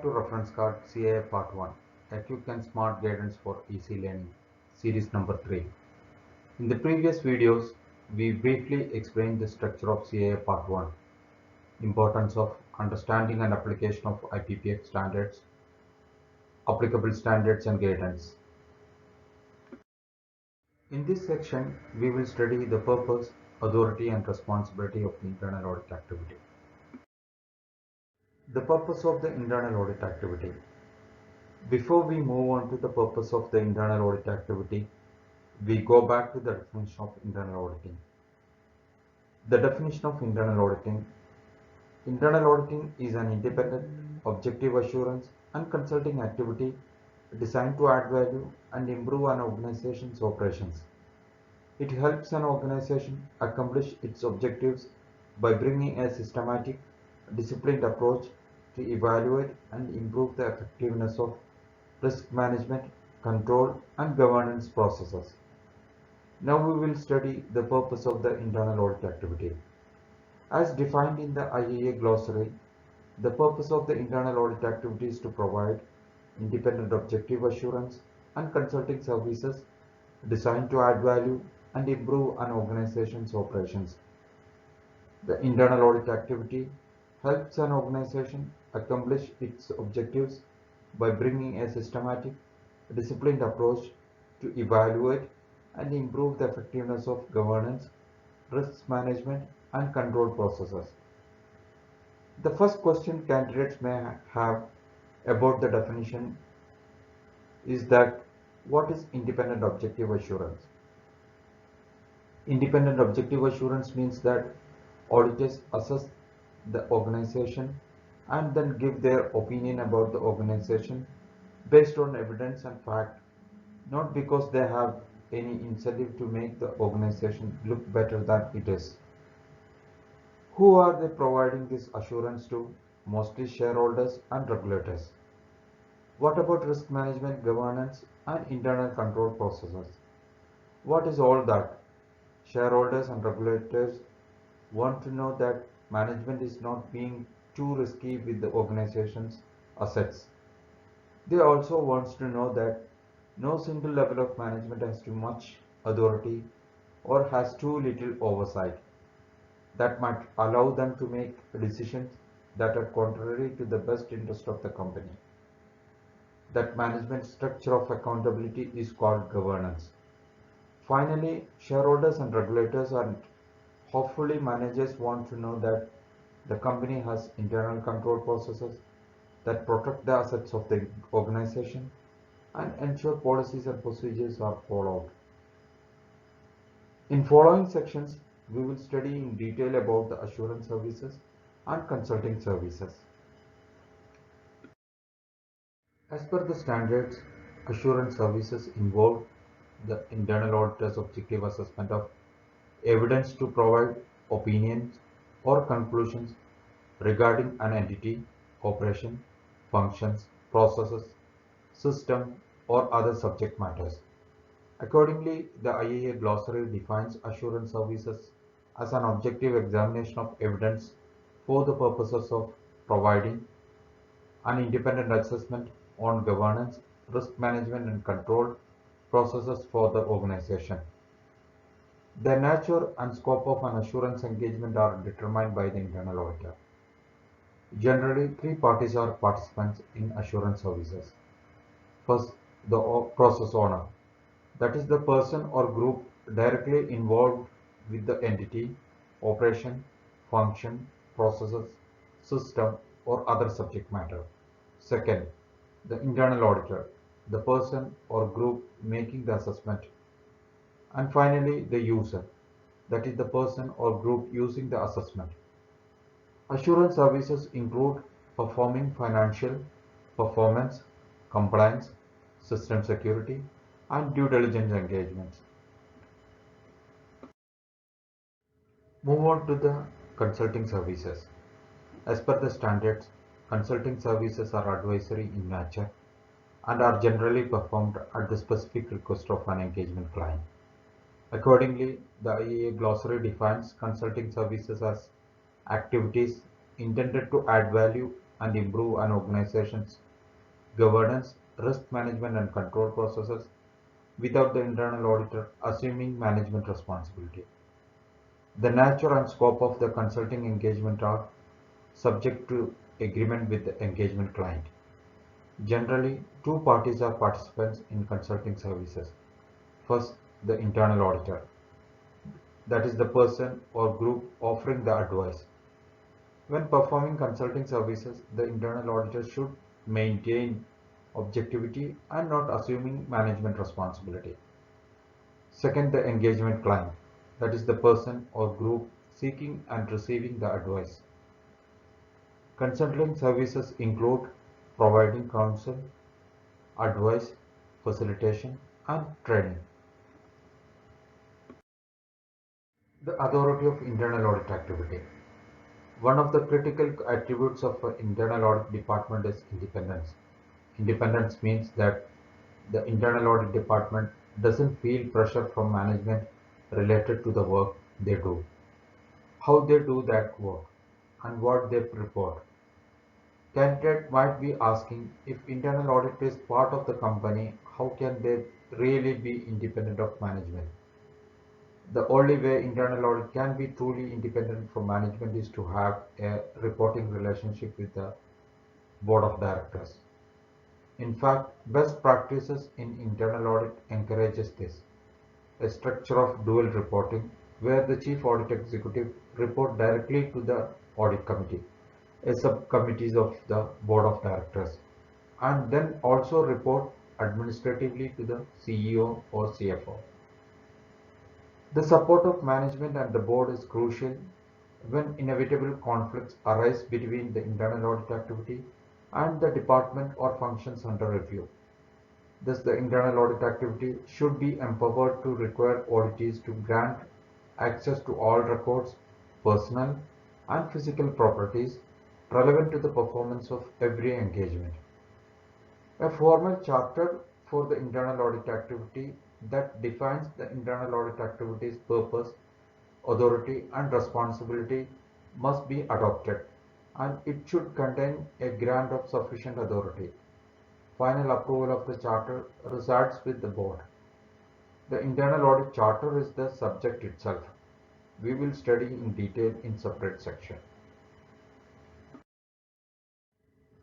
to Reference Card CAA Part 1, a quick and smart guidance for easy learning, series number 3. In the previous videos, we briefly explained the structure of CAA Part 1, importance of understanding and application of IPPF standards, applicable standards and guidance. In this section, we will study the purpose, authority and responsibility of the internal audit activity. The purpose of the internal audit activity. Before we move on to the purpose of the internal audit activity, we go back to the definition of internal auditing. The definition of internal auditing is an independent, objective assurance and consulting activity designed to add value and improve an organization's operations. It helps an organization accomplish its objectives by bringing a systematic, disciplined approach to evaluate and improve the effectiveness of risk management, control and governance processes. Now we will study the purpose of the internal audit activity. As defined in the IAA glossary, the purpose of the internal audit activity is to provide independent objective assurance and consulting services designed to add value and improve an organization's operations. The internal audit activity helps an organization accomplish its objectives by bringing a systematic, disciplined approach to evaluate and improve the effectiveness of governance, risk management and control processes. The first question candidates may have about the definition is that what is independent objective assurance? Independent objective assurance means that auditors assess the organization and then give their opinion about the organization based on evidence and fact, not because they have any incentive to make the organization look better than it is. Who are they providing this assurance to? Mostly shareholders and regulators. What about risk management, governance and internal control processes? What is all that? Shareholders and regulators want to know that management is not being too risky with the organization's assets. They also want to know that no single level of management has too much authority or has too little oversight that might allow them to make decisions that are contrary to the best interest of the company. That management structure of accountability is called governance. Finally, shareholders and regulators and hopefully managers want to know that the company has internal control processes that protect the assets of the organization and ensure policies and procedures are followed. In following sections, we will study in detail about the assurance services and consulting services. As per the standards, assurance services involve the internal auditor's objective assessment of evidence to provide opinions or conclusions regarding an entity, operation, functions, processes, system, or other subject matters. Accordingly, the IAA glossary defines assurance services as an objective examination of evidence for the purposes of providing an independent assessment on governance, risk management and control processes for the organization. The nature and scope of an assurance engagement are determined by the internal auditor. Generally, three parties are participants in assurance services. First, the process owner, that is the person or group directly involved with the entity, operation, function, processes, system, or other subject matter. Second, the internal auditor, the person or group making the assessment. And finally, the user, that is the person or group using the assessment. Assurance services include performing financial, performance, compliance, system security, and due diligence engagements. Move on to the consulting services. As per the standards, consulting services are advisory in nature and are generally performed at the specific request of an engagement client. Accordingly, the IAA glossary defines consulting services as activities intended to add value and improve an organization's governance, risk management, and control processes without the internal auditor assuming management responsibility. The nature and scope of the consulting engagement are subject to agreement with the engagement client. Generally, two parties are participants in consulting services. First, the internal auditor, that is the person or group offering the advice. When performing consulting services, the internal auditor should maintain objectivity and not assuming management responsibility. Second, the engagement client, that is the person or group seeking and receiving the advice. Consulting services include providing counsel, advice, facilitation, and training. The authority of internal audit activity. One of the critical attributes of an internal audit department is independence. Independence means that the internal audit department doesn't feel pressure from management related to the work they do, how they do that work, and what they report. Candidate might be asking, if internal audit is part of the company, how can they really be independent of management? The only way internal audit can be truly independent from management is to have a reporting relationship with the board of directors. In fact, best practices in internal audit encourages this. A structure of dual reporting where the chief audit executive report directly to the audit committee, a subcommittees of the board of directors, and then also report administratively to the CEO or CFO. The support of management and the board is crucial when inevitable conflicts arise between the internal audit activity and the department or functions under review. Thus, the internal audit activity should be empowered to require auditees to grant access to all records, personal and physical properties relevant to the performance of every engagement. A formal charter for the internal audit activity that defines the internal audit activity's purpose, authority, and responsibility must be adopted, and it should contain a grant of sufficient authority. Final approval of the charter resides with the board. The internal audit charter is the subject itself. We will study in detail in separate section.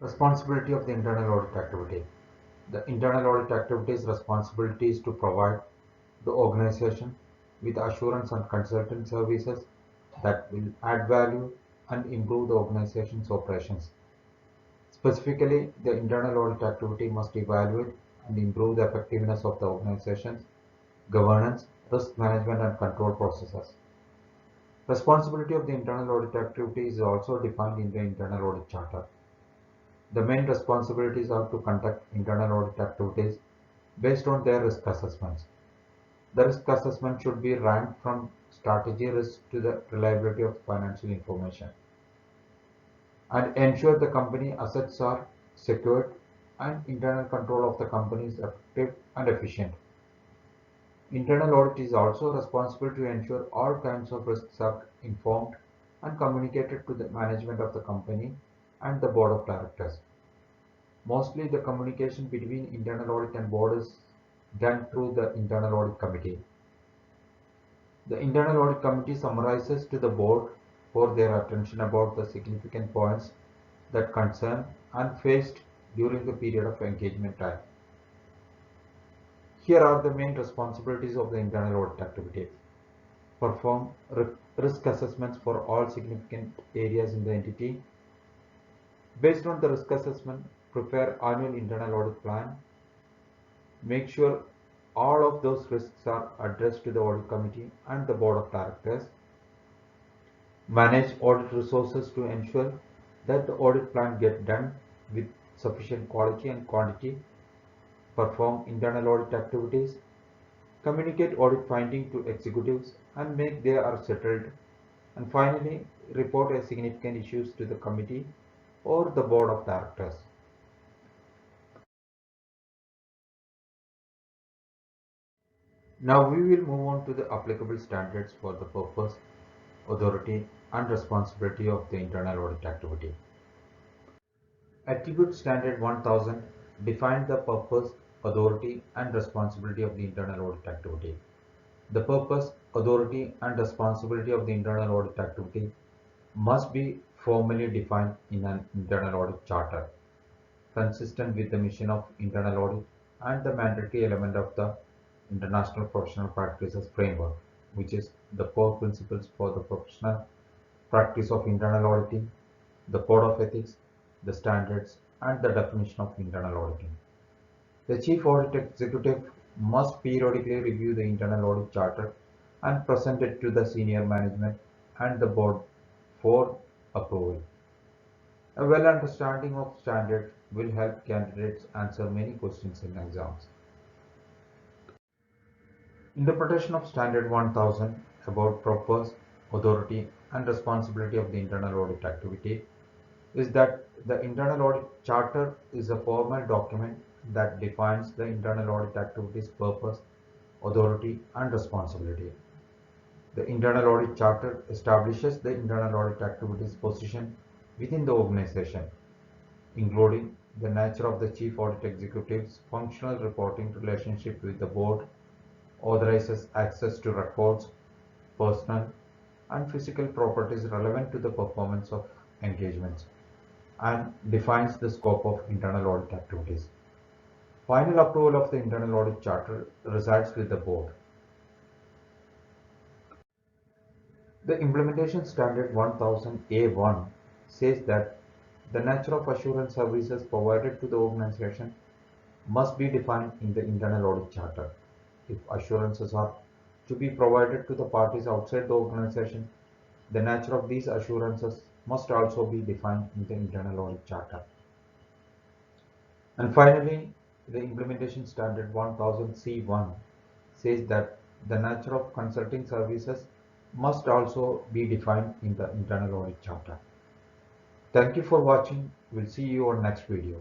Responsibility of the internal audit activity. The internal audit activity's responsibility is to provide the organization with assurance and consulting services that will add value and improve the organization's operations. Specifically, the internal audit activity must evaluate and improve the effectiveness of the organization's governance, risk management, and control processes. Responsibility of the internal audit activity is also defined in the internal audit charter. The main responsibilities are to conduct internal audit activities based on their risk assessments. The risk assessment should be ranked from strategy risk to the reliability of financial information, and ensure the company assets are secured and internal control of the company is effective and efficient. Internal audit is also responsible to ensure all kinds of risks are informed and communicated to the management of the company and the board of directors. Mostly the communication between internal audit and board is done through the internal audit committee. The internal audit committee summarizes to the board for their attention about the significant points that concern and faced during the period of engagement time. Here are the main responsibilities of the internal audit activity. Perform risk assessments for all significant areas in the entity. Based on the risk assessment, prepare annual internal audit plan. Make sure all of those risks are addressed to the audit committee and the board of directors. Manage audit resources to ensure that the audit plan gets done with sufficient quality and quantity. Perform internal audit activities. Communicate audit finding to executives and make they are settled. And finally, report a significant issues to the committee or the board of directors. Now we will move on to the applicable standards for the purpose, authority, and responsibility of the internal audit activity. Attribute Standard 1000 defined the purpose, authority, and responsibility of the internal audit activity. The purpose, authority, and responsibility of the internal audit activity must be formally defined in an internal audit charter, consistent with the mission of internal audit and the mandatory element of the International Professional Practices Framework, which is the core principles for the professional practice of internal auditing, the code of ethics, the standards, and the definition of internal auditing. The Chief Audit Executive must periodically review the internal audit charter and present it to the senior management and the board for approval. A well understanding of standards will help candidates answer many questions in exams. Interpretation of Standard 1000 about purpose, authority, and responsibility of the internal audit activity is that the internal audit charter is a formal document that defines the internal audit activity's purpose, authority, and responsibility. The internal audit charter establishes the internal audit activity's position within the organization, including the nature of the chief audit executive's functional reporting relationship with the board, authorizes access to records, personal, and physical properties relevant to the performance of engagements, and defines the scope of internal audit activities. Final approval of the internal audit charter resides with the board. The Implementation Standard 1000A1 says that the nature of assurance services provided to the organization must be defined in the internal audit charter. If assurances are to be provided to the parties outside the organization, the nature of these assurances must also be defined in the internal audit charter. And finally, the Implementation Standard 1000C1 says that the nature of consulting services must also be defined in the internal audit charter. Thank you for watching. We'll see you on next video.